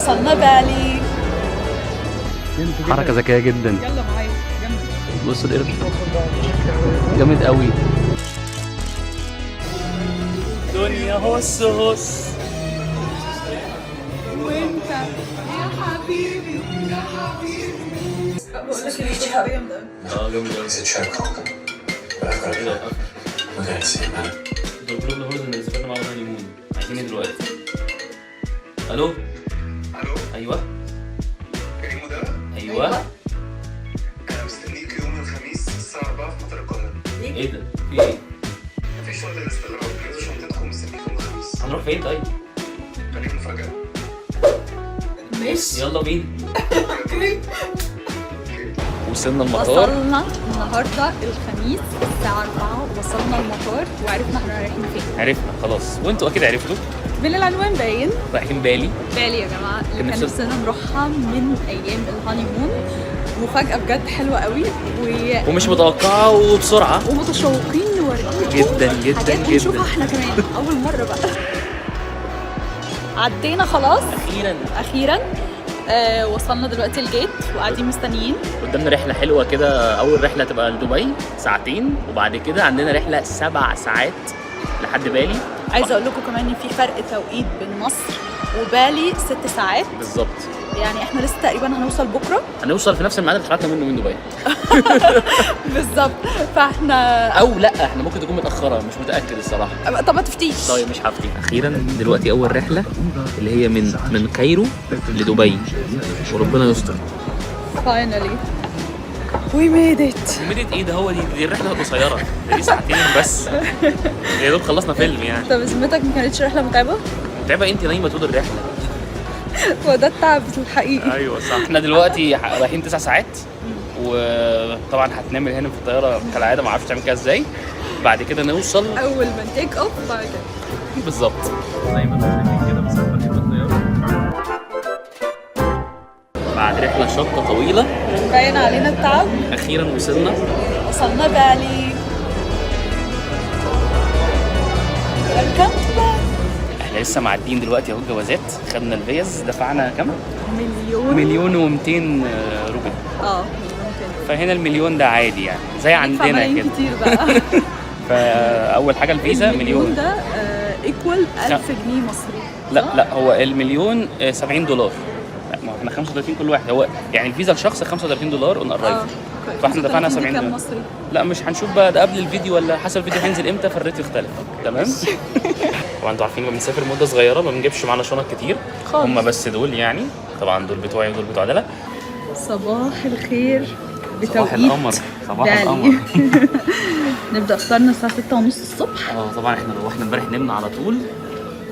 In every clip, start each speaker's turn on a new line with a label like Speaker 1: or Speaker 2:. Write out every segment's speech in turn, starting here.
Speaker 1: وصلنا بالي.
Speaker 2: حركة ذكية جدا.
Speaker 1: يلا معايا جنبي.
Speaker 2: بصوا القرد جامد قوي. دنيا هص هص
Speaker 1: وانت يا حبيبي يا حبيبي. بقول لك ايه حاجه جامده قوي.
Speaker 2: جامد قوي. دول كلهم هو اللي نزلنا مع بعض اليمين. عايزين ايه دلوقتي؟ الو؟
Speaker 3: الو؟
Speaker 2: ايوه؟
Speaker 3: كريم ده؟
Speaker 2: ايوه؟
Speaker 3: انا مستنيك يوم الخميس الساعة 4 في مطار القاهرة.
Speaker 2: ايه ده؟ في ايه؟
Speaker 3: مفيش وقت للاستلام، جهزوا شنطتكم ومستنيكم يوم الخميس.
Speaker 2: هنروح فين طيب؟
Speaker 3: خليها مفاجأة.
Speaker 1: ماشي
Speaker 2: يلا بينا.
Speaker 1: اوكي.
Speaker 2: وصلنا المطار.
Speaker 1: وصلنا النهارده الخميس الساعه 4. وصلنا المطار وعرفنا احنا رايحين فين.
Speaker 2: عرفنا خلاص، وانتوا اكيد عرفتوا.
Speaker 1: من العنوان باين.
Speaker 2: رايحين بالي.
Speaker 1: بالي يا جماعه اللي كان
Speaker 2: نفسنا-
Speaker 1: نفسنا نروحها من ايام الهانيمون، مفاجاه بجد حلوه قوي
Speaker 2: ومش متوقعة وبسرعة.
Speaker 1: ومتشوقين نوريكم
Speaker 2: جدا جدا
Speaker 1: حاجات
Speaker 2: جدا.
Speaker 1: نشوفها احنا كمان اول مره بقى. عدينا خلاص
Speaker 2: اخيرا.
Speaker 1: وصلنا دلوقتي الجيت وقاعدين مستنيين.
Speaker 2: قدامنا رحلة حلوة كده. أول رحلة تبقى لدبي ساعتين، وبعد كده عندنا رحلة 7 ساعات لحد بالي.
Speaker 1: عايزه اقول لكم كمان ان في فرق توقيت بين مصر وبالي 6 ساعات.
Speaker 2: بالظبط.
Speaker 1: يعني احنا لسه تقريبا هنوصل بكره.
Speaker 2: هنوصل في نفس الميعاد اللي اتحركنا منه من دبي.
Speaker 1: بالظبط. فاحنا
Speaker 2: أو لأ، احنا ممكن تكون متأخرة، مش متأكد الصراحة.
Speaker 1: طب ما تفتيش.
Speaker 2: طيب مش هفتي. أخيرا دلوقتي أول رحلة اللي هي من كايرو لدبي، وربنا يستر.
Speaker 1: فاينلي وي ميد ات.
Speaker 2: مدة ايه ده؟ هو دي الرحلة القصيرة دي ساعتين بس. يا دوب خلصنا فيلم يعني.
Speaker 1: طب ذمتك ما كانتش رحله متعبه؟
Speaker 2: تعبة انت نايمة طول الرحلة.
Speaker 1: وده التعب الحقيقي.
Speaker 2: ايوه صح. احنا دلوقتي رايحين 9 ساعات، وطبعا هتنام هنا في الطياره كالعاده، ما اعرفش تعمل كده ازاي. بعد كده نوصل
Speaker 1: اول ما تيك اوف بعد كده.
Speaker 2: بالظبط زي ما انتم شايفين كده مسافه في الطياره. بعد رحله شاقه طويله
Speaker 1: باين علينا التعب.
Speaker 2: اخيرا وصلنا
Speaker 1: بالي. ويلكم تو بالي.
Speaker 2: احنا لسه معديين دلوقتي اهو الجوازات، خدنا الفيز، دفعنا كام؟
Speaker 1: مليون.
Speaker 2: 1,200,000 روبل.
Speaker 1: اه
Speaker 2: فهنا المليون ده عادي يعني زي عندنا كده.
Speaker 1: كتير بقى.
Speaker 2: فاول حاجه الفيزا مليون.
Speaker 1: ده ايكوال 1000 جنيه مصري.
Speaker 2: لا هو المليون $70. لا ما احنا 35 كل واحد. هو يعني الفيزا لشخص $35 اون ارايفل. فاحنا دفعنا 70
Speaker 1: كام
Speaker 2: دولار.
Speaker 1: مصري؟
Speaker 2: لا مش هنشوف بقى ده قبل الفيديو ولا حسب الفيديو هينزل امتى، فالريت يختلف. تمام. طبعا انتوا عارفين لما بنسافر مده صغيره ما بنجيبش معانا شنط كتير
Speaker 1: خالص.
Speaker 2: هم بس دول يعني. طبعا دول بتوعي ودول بتوع دلال.
Speaker 1: صباح الخير
Speaker 2: صباح
Speaker 1: بتوقيت
Speaker 2: القمر. صباح
Speaker 1: بالي.
Speaker 2: القمر.
Speaker 1: نبدا افطارنا الساعه 6:30 الصبح.
Speaker 2: طبعا احنا روحنا امبارح نمنا على طول.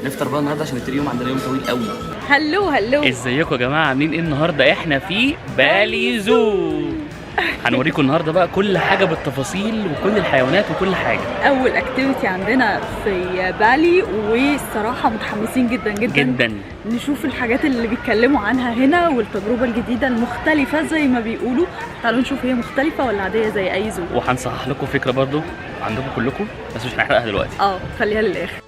Speaker 2: نفطر بقى النهارده عشان نبتدي يوم، عندنا يوم طويل قوي.
Speaker 1: هلو
Speaker 2: ازيكم يا جماعه؟ عاملين ايه النهارده؟ احنا في بالي زو. هنوريكم النهارده بقى كل حاجه بالتفاصيل وكل الحيوانات وكل حاجه.
Speaker 1: اول اكتيفيتي عندنا في بالي، والصراحه متحمسين جدا جدا
Speaker 2: جدا
Speaker 1: نشوف الحاجات اللي بيتكلموا عنها هنا والتجربه الجديده المختلفه زي ما بيقولوا. تعالوا نشوف هي مختلفه ولا عاديه زي اي زو.
Speaker 2: وهنصحح لكم فكره برضو عندكم كلكم، بس مش هنحرقها دلوقتي.
Speaker 1: خليها للاخر.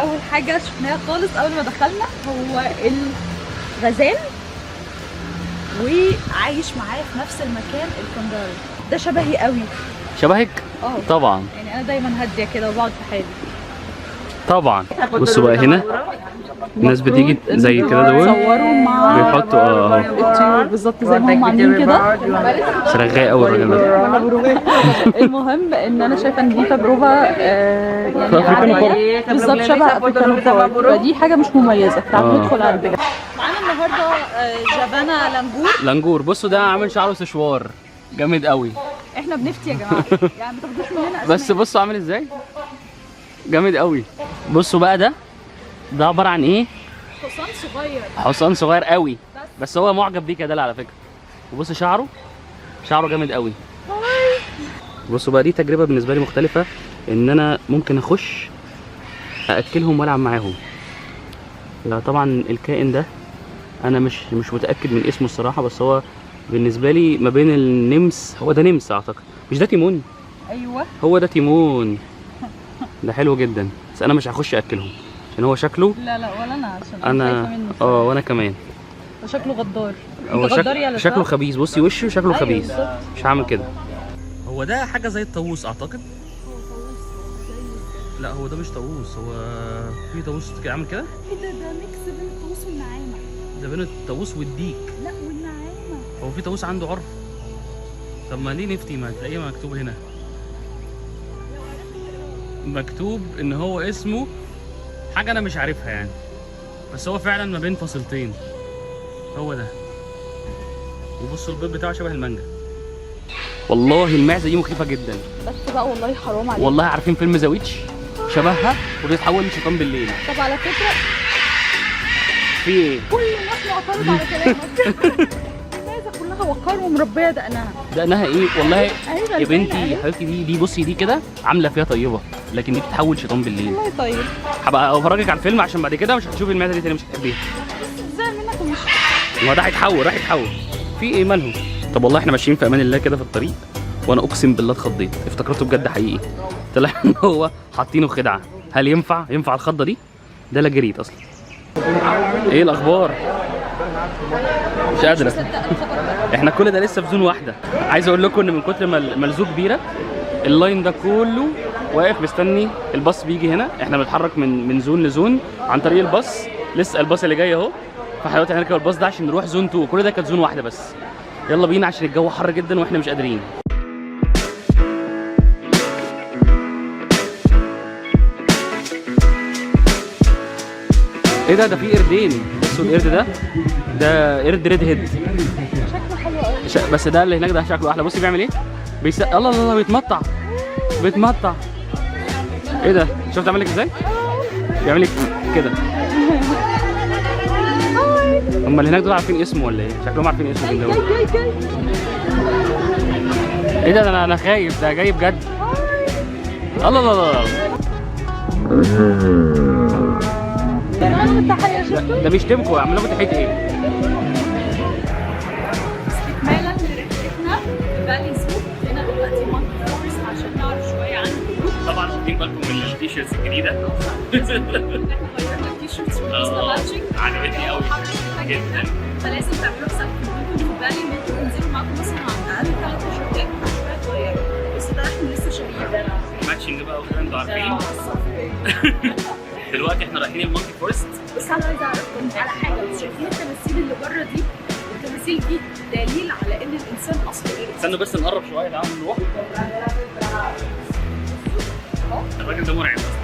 Speaker 1: اول حاجه شفناها خالص اول ما دخلنا هو الغزال، وعايش معايا في نفس المكان الكنجارو. ده شبهي قوي.
Speaker 2: شبهك؟ طبعا
Speaker 1: يعني انا دايما هاديه كده وبقعد في حالي.
Speaker 2: طبعا. بصوا بقى هنا الناس بتيجي زي كده دول
Speaker 1: صوروا مع
Speaker 2: بيحطوا
Speaker 1: الطيور بالظبط زي ما هم عاملين كده.
Speaker 2: سرغاء قوي الراجل ده.
Speaker 1: المهم ان انا شايفه ان دي تجربه يعني بالظبط شبه افريكان فور، فدي حاجه مش مميزه. تعالوا ندخل على البجد. معانا النهارده جافانا
Speaker 2: لانجور. بصوا ده عامل شعره سشوار جامد قوي.
Speaker 1: احنا بنفتي يا جماعه يعني ما تاخدوش مننا
Speaker 2: بس بصوا عامل ازاي جامد قوي. بصوا بقى ده عباره عن ايه؟
Speaker 1: حصان صغير.
Speaker 2: حصان صغير قوي، بس هو معجب بيك يا دلال على فكره. وبص شعره جامد قوي. بصوا بقى دي تجربه بالنسبه لي مختلفه، ان انا ممكن اخش ااكلهم والعب معاهم. لا طبعا الكائن ده انا مش متاكد من اسمه الصراحه، بس هو بالنسبه لي ما بين النمس، هو ده نمس اعتقد، مش ده تيمون؟
Speaker 1: ايوه
Speaker 2: هو ده تيمون. ده حلو جدا، بس انا مش هخش اكلهم عشان هو شكله.
Speaker 1: لا ولا انا، عشان
Speaker 2: انا
Speaker 1: خايفة منه.
Speaker 2: وانا كمان.
Speaker 1: وشكله غدار.
Speaker 2: هو
Speaker 1: انت غدار يا
Speaker 2: شكله خبيث، بصي وشه شكله
Speaker 1: أيوة
Speaker 2: خبيث.
Speaker 1: بالظبط.
Speaker 2: مش هعمل كده. هو ده حاجه زي الطاووس اعتقد. لا هو ده مش طاووس، هو في طاووس عامل كده.
Speaker 1: ايه ده ميكس بين الطاووس والنعامه.
Speaker 2: ده بين الطاووس والديك.
Speaker 1: لا والنعامه.
Speaker 2: هو في طاووس عنده عرف. طب ما ليه نفتي؟ ما تلاقيه مكتوب هنا، مكتوب ان هو اسمه حاجه انا مش عارفها يعني، بس هو فعلا ما بين فصيلتين. هو ده. وبصوا البيض بتاعه شبه المانجا. والله المعزه دي مخيفه جدا.
Speaker 1: بس بقى والله حرام عليك.
Speaker 2: والله عارفين فيلم ذا ويتش؟ شبهها وبتتحول لشيطان بالليل.
Speaker 1: طب على فكره
Speaker 2: في ايه؟
Speaker 1: كل الناس معترض على كلامك. المعزه كلها وقار ومربيه دقنها.
Speaker 2: دقنها ايه؟ والله
Speaker 1: أيوة
Speaker 2: يا بنتي
Speaker 1: أيوة.
Speaker 2: يا حبيبتي، دي بصي دي كده عامله فيها طيبه، لكن دي بتتحول شيطان بالليل.
Speaker 1: والله طيب.
Speaker 2: هبقى افرجك على الفيلم عشان بعد كده مش هتشوفي المعزه دي تاني، مش هتحبيها.
Speaker 1: ازاي منك ومش
Speaker 2: ما ده هيتحول، راح يتحول. في ايه مالهم؟ طب والله احنا ماشيين في امان الله كده في الطريق، وانا اقسم بالله اتخضيت، افتكرته بجد حقيقي. طلع ان هو حاطينه خدعه. هل ينفع الخضه دي؟ ده لا جريت اصلا. ايه الاخبار؟ مش قادره. احنا كل ده لسه في زون واحده. عايز اقول لكم ان من كتر ما الزو كبيره، اللاين ده كله واقف مستني الباص بيجي هنا. احنا بنتحرك من زون لزون عن طريق الباص. لسه الباص اللي جاي اهو، فاحنا دلوقتي هنركب الباص ده عشان نروح زون 2. كل ده كانت زون واحده بس. يلا بينا عشان الجو حر جدا واحنا مش قادرين. ايه ده في قردين. بصوا القرد ده قرد ريد هيد.
Speaker 1: شكله حلو قوي.
Speaker 2: بس ده اللي هناك ده شكله احلى. بصي بيعمل ايه؟ الله الله بيتمطع. ايه ده؟ شفت عمل لك ازاي؟ بيعمل لك كده. هم اللي هناك دول عارفين اسمه ولا ايه؟ شكلهم عارفين اسمه كده. ايه ده؟ انا خايف، ده جاي بجد. الله الله الله. ده بيشتمكوا، يعمل لكم تحيه ايه؟
Speaker 1: استكمالا لرحلتنا في بالي زو، هنا دلوقتي مونكي فورست عشان نعرف شويه عن الهدوء.
Speaker 2: طبعا واخدين بالكم من التيشيرتس الجديده.
Speaker 1: احنا غيرنا التيشيرتس والمستباتشنج.
Speaker 2: عجبتني قوي جدا.
Speaker 1: فلازم تعملوا حسابكم في بالي ان انتوا تنزلوا معاكم مثلا عن اقل 3 تيشيرتات شويه صغيره، بس ده احنا لسه شاريين.
Speaker 2: ماتشنج بقى وكده انتوا عارفين. دلوقتي احنا رايحين المونكي فورست.
Speaker 1: بس انا عايزه اعرفكم على حاجه، بس شايفين التماثيل اللي بره دي؟ التماثيل دي دليل على ان الانسان اصلا ايه؟
Speaker 2: استنوا بس نقرب شويه، تعالوا نروح. الراجل ده مرعب اصلا.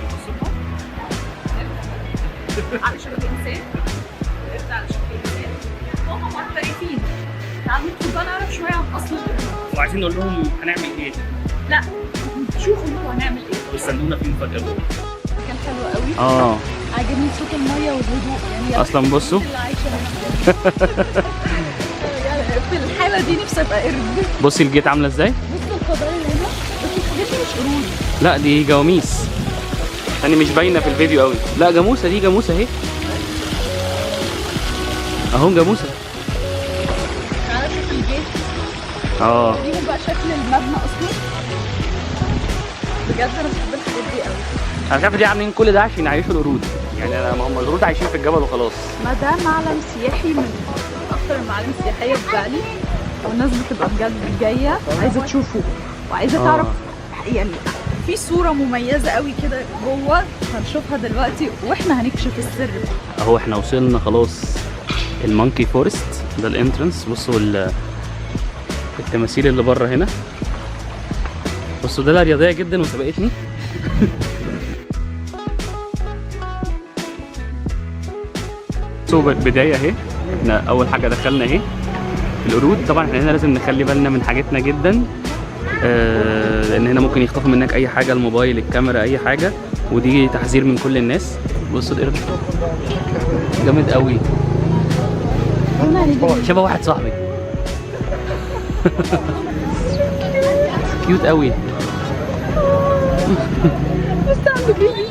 Speaker 1: على شكل انسان، القرد على شكل انسان، هم محترفين. تعالوا ندخل بقى نعرف شويه عن اصل القرد.
Speaker 2: وعايزين نقول لهم هنعمل ايه؟
Speaker 1: لا شوفوا انتوا هنعمل ايه.
Speaker 2: واستنونا في مفاجاه.
Speaker 1: كان حلو قوي. عاجبني صوت الميه والهدوء يعني.
Speaker 2: اصلا بصوا
Speaker 1: اللي عايشه هنا. يعني في الحاله دي نفسي ابقى قرد.
Speaker 2: بصي الجيت عامله ازاي؟
Speaker 1: بصوا الخضار اللي هنا، بس الحاجات دي مش قرود.
Speaker 2: لا دي جواميس يعني مش باينه في الفيديو قوي. لا جاموسه، دي جاموسه اهي. اهو جاموسه.
Speaker 1: تعالى شوف الجيت. دي بقى شكل المبنى اصلا. بجد انا بحب الحاجات دي قوي.
Speaker 2: انا مش عارف ليه عاملين كل ده عشان يعيشوا القرود. يعني انا هم القرود عايشين في الجبل وخلاص.
Speaker 1: ما ده معلم سياحي من اكتر المعالم السياحيه في بالي، والناس بتبقى بجد جايه عايزه تشوفه وعايزه تعرف. يعني في صوره مميزه قوي كده جوه، هنشوفها دلوقتي واحنا هنكشف السر.
Speaker 2: اهو احنا وصلنا خلاص المونكي فورست. ده الانترنس. بصوا التماثيل اللي بره هنا. بصوا ده رياضيه جدا وسبقتني. بدايه اهي. احنا اول حاجه دخلنا اهي القرود. طبعا احنا هنا لازم نخلي بالنا من حاجتنا جدا، لان هنا ممكن يخطفوا منك اي حاجه، الموبايل، الكاميرا، اي حاجه، ودي تحذير من كل الناس. بصوا القرد جامد قوي، شبه واحد صاحبي. كيوت قوي.
Speaker 1: بس عنده بيبي.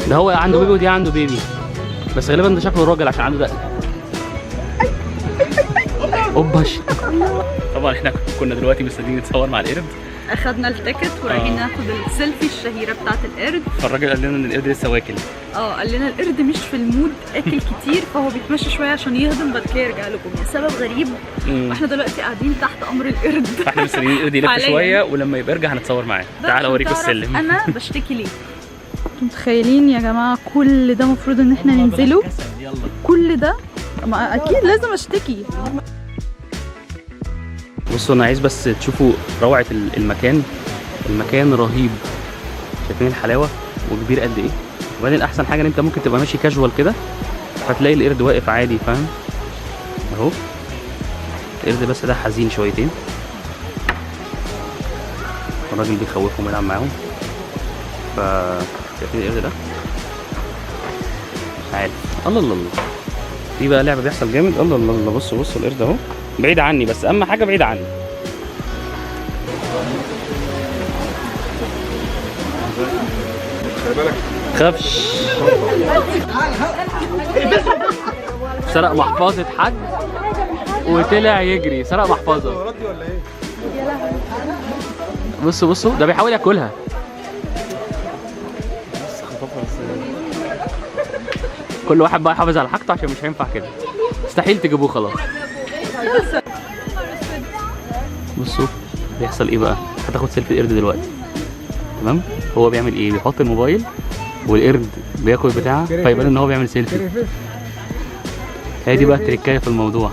Speaker 2: ده هو عنده بيبي ودي عنده بيبي. بس غالبا ده شكله راجل عشان عنده دقن. اوباش. طبعا احنا كنا دلوقتي مستنيين نتصور مع القرد.
Speaker 1: اخدنا التيكت ورايحين ناخد السيلفي الشهيره بتاعت القرد.
Speaker 2: فالراجل قال لنا ان القرد لسه واكل.
Speaker 1: قال لنا القرد مش في المود اكل كتير، فهو بيتمشى شويه عشان يهضم بعد كده يرجع لكم لسبب غريب. واحنا دلوقتي قاعدين تحت امر القرد.
Speaker 2: فاحنا مستنيين القرد يلف شويه ولما يبقى يرجع هنتصور معاه. تعالوا اوريكم السلم.
Speaker 1: انا بشتكي ليه؟ انتوا متخيلين يا جماعه كل ده المفروض ان احنا ننزله؟ كل ده ما اكيد لازم اشتكي.
Speaker 2: بصوا انا عايز بس تشوفوا روعه المكان. المكان رهيب، شايفين الحلاوه وكبير قد ايه. وبعدين احسن حاجه ان انت ممكن تبقى ماشي كاجوال كده فتلاقي القرد واقف عادي، فاهم اهو. القرد بس ده حزين شويتين، الراجل بيخوفهم يلعب معاهم. شايفين القرد ده عادي. الله الله الله، في بقى لعبه بيحصل جامد. الله الله الله، بصوا بصوا القرد اهو بعيد عني، بس اهم حاجه بعيد عني. خافش. سرق محفظه حد وطلع يجري، سرق محفظه. بصوا بصوا ده بيحاول ياكلها. كل واحد بقى يحافظ على حاجته عشان مش هينفع كده، مستحيل تجيبوه خلاص. بصوا بيحصل ايه بقى. هتاخد سيلفي القرد دلوقتي، تمام؟ هو بيعمل ايه؟ بيحط الموبايل والقرد بياكل بتاعه فيبان ان هو بيعمل سيلفي. هي دي بقى التركايه في الموضوع.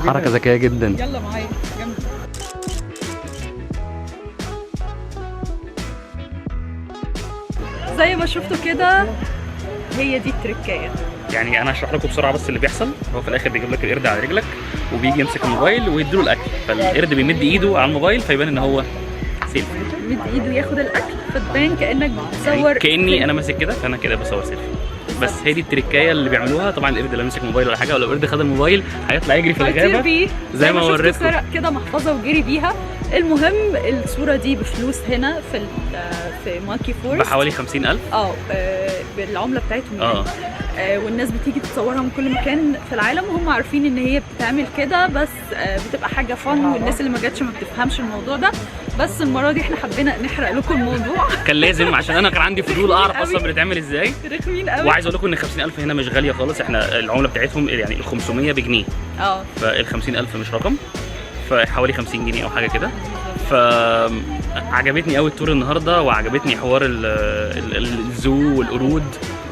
Speaker 2: حركه ذكيه جدا.
Speaker 1: يلا معايا جنب. زي ما شفتوا كده هي دي التركايه.
Speaker 2: يعني انا هشرح لكم بسرعه بس اللي بيحصل. هو في الاخر بيجيب لك القرد على رجلك وبيجي يمسك الموبايل ويديله الاكل، فالقرد بيمد ايده على الموبايل فيبان ان هو سيلفي.
Speaker 1: بيمد ايده ياخد الاكل فتبان كانك بتصور،
Speaker 2: يعني كاني انا ماسك كده فانا كده بصور سيلفي. بس هي دي التركايه اللي بيعملوها. طبعا القرد لو مسك موبايل ولا حاجه، ولا القرد خد الموبايل هيطلع يجري في الغابه زي ما وريتكم.
Speaker 1: سرق كده محفظه وجري بيها. المهم الصوره دي بفلوس هنا في مونكي فورست
Speaker 2: بحوالي 50,000
Speaker 1: بالعمله بتاعتهم. والناس بتيجي تتصورها من كل مكان في العالم وهم عارفين ان هي بتتعمل كده، بس بتبقى حاجه فن والناس اللي ما جاتش ما بتفهمش الموضوع ده. بس المره دي احنا حبينا نحرق لكم الموضوع.
Speaker 2: كان لازم عشان انا كان عندي فضول اعرف اصلا بتتعمل ازاي.
Speaker 1: رخمين قوي.
Speaker 2: وعايز اقول لكم ان 50,000 هنا مش غاليه خالص. احنا العمله بتاعتهم يعني ال 500 بجنيه. فال 50,000 مش رقم، فحوالي 50 جنيه او حاجه كده. فعجبتني قوي التور النهارده، وعجبتني حوار الزو والقرود.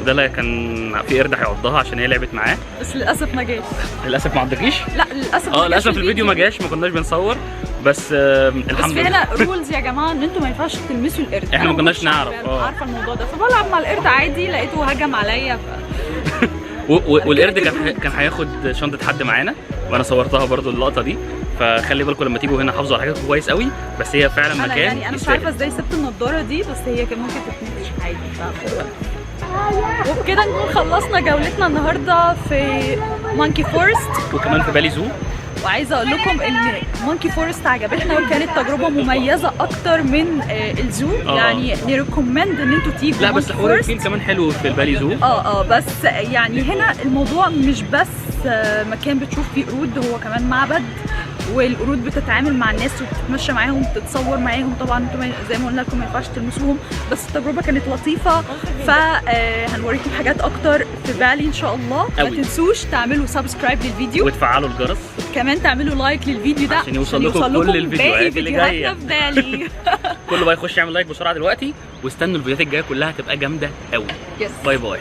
Speaker 2: وده اللي كان في قرد هيعضها عشان هي لعبت معاه،
Speaker 1: بس للاسف ما جاش.
Speaker 2: للاسف ما عضكيش؟
Speaker 1: لا للاسف
Speaker 2: للاسف الفيديو ما جاش، ما كناش بنصور. بس الحمد لله.
Speaker 1: بس هنا رولز يا جماعه ان انتوا ما ينفعش تلمسوا القرد.
Speaker 2: احنا ما كناش نعرف.
Speaker 1: عارفه الموضوع ده، فبلعب مع القرد عادي لقيته هجم عليا
Speaker 2: والقرد كان هياخد شنطه حد معانا، وانا صورتها برضو اللقطه دي. فخلي بالكم لما تيجوا هنا حافظوا على حاجات كويس قوي. بس هي فعلا مكان
Speaker 1: يعني انا مش عارفه ازاي سبت النضاره دي، بس هي كان ممكن تتنفش عادي. وبكده نكون خلصنا جولتنا النهارده في مونكي فورست
Speaker 2: وكمان في بالي زو.
Speaker 1: وعايزه اقول لكم ان مونكي فورست عجبتنا وكانت تجربه مميزه اكتر من الزو. يعني نريكومند ان انتوا تيجوا.
Speaker 2: لا بس حوار الفيل كمان حلو في البالي زو.
Speaker 1: بس يعني هنا الموضوع مش بس مكان بتشوف فيه قرود، هو كمان معبد، والقرود بتتعامل مع الناس وبتتمشى معاهم وبتتصور معاهم. طبعا انتم زي ما قلنا لكم ما ينفعش تلمسوهم، بس التجربه كانت لطيفه. فهنوريكم حاجات اكتر في بالي ان شاء الله. ما تنسوش تعملوا سبسكرايب للفيديو
Speaker 2: وتفعلوا الجرس،
Speaker 1: كمان تعملوا لايك للفيديو ده
Speaker 2: عشان يوصل لكم كل الفيديوهات اللي جايه
Speaker 1: في بالي.
Speaker 2: كله بقى يخش يعمل لايك بسرعه دلوقتي، واستنوا الفيديوهات الجايه كلها هتبقى جامده قوي. باي باي.